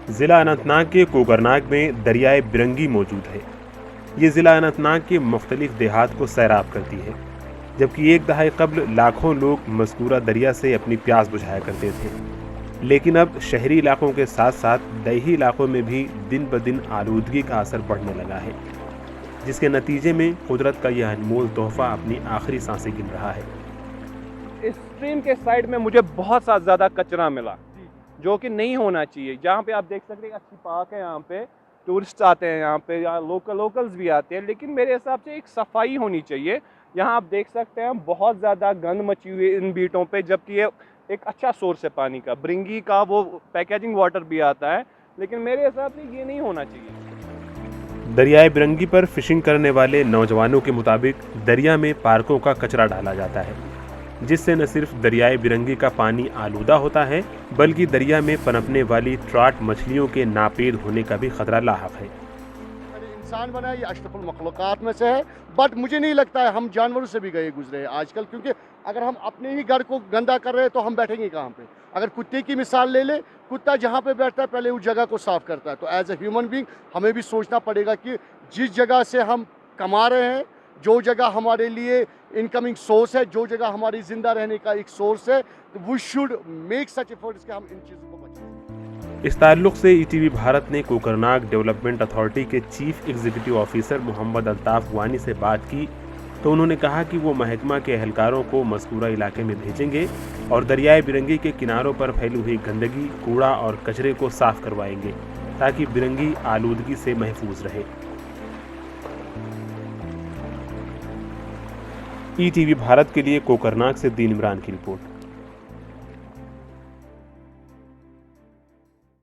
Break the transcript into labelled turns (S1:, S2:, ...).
S1: ज़िला अनंतनाग के कोकरनाग में दरियाए बिरंगी मौजूद है। ये ज़िला अनंतनाग के मुख्तलिफ देहात को सैराब करती है, जबकि एक दहाई कब्ल लाखों लोग मज़कूरा दरिया से अपनी प्यास बुझाया करते थे। लेकिन अब शहरी इलाकों के साथ साथ दही इलाकों में भी दिन ब दिन आलूदगी का असर बढ़ने लगा है, जिसके नतीजे में कुदरत का यह अनमोल तोहफा अपनी आखिरी सांसें गिन रहा है।
S2: इस स्ट्रीम के साइड में मुझे बहुत सा ज़्यादा कचरा मिला, जो कि नहीं होना चाहिए। जहाँ पे आप देख सकते हैं अच्छी पार्क है, यहाँ पे टूरिस्ट आते हैं, यहाँ पे लोकल्स भी आते हैं, लेकिन मेरे हिसाब से एक सफाई होनी चाहिए। यहाँ आप देख सकते हैं बहुत ज़्यादा गंद मची हुई है इन बीटों पे, जबकि ये एक अच्छा सोर्स है पानी का, ब्रिंगी का वो पैकेजिंग वाटर भी आता है, लेकिन मेरे हिसाब से ये नहीं होना चाहिए।
S1: दरियाए बिरंगी पर फिशिंग करने वाले नौजवानों के मुताबिक दरिया में पार्कों का कचरा डाला जाता है, जिससे न सिर्फ दरियाए बिरंगी का पानी आलूदा होता है, बल्कि दरिया में पनपने वाली ट्रॉट मछलियों के नापेद होने का भी खतरा लाहक है।
S3: इंसान बना है, ये अशरफुल मखलूक़ात में से है, बट मुझे नहीं लगता है हम जानवरों से भी गए गुजरे हैं आजकल, क्योंकि अगर हम अपने ही घर को गंदा कर रहे हैं तो हम बैठेंगे कहाँ पे। अगर कुत्ते की मिसाल ले ले, कुत्ता जहाँ पे बैठता है पहले उस जगह को साफ़ करता है। तो एज ए ह्यूमन बीइंग हमें भी सोचना पड़ेगा कि जिस जगह से हम कमा रहे हैं, जो जगह हमारे लिए इनकमिंग सोर्स है, जो जगह हमारी ज़िंदा रहने का एक सोर्स है, तो we should make such efforts कि हम इन चीज़ों को बचाएं।
S1: इस ताल्लुक से ईटीवी भारत ने कोकरनाग डेवलपमेंट अथॉरिटी के chief executive officer Mohammad Altaf Wani से बात की, तो उन्होंने कहा कि वो महकमा के एहलकारों को मज़कूरा इलाके में भेजेंगे और दरियाए बिरंगी के किनारों पर फैली हुई गंदगी, कूड़ा और कचरे को साफ करवाएंगे, ताकि बिरंगी आलूदगी से महफूज रहे। ईटीवी भारत के लिए कोकरनाग से दीन इमरान की रिपोर्ट।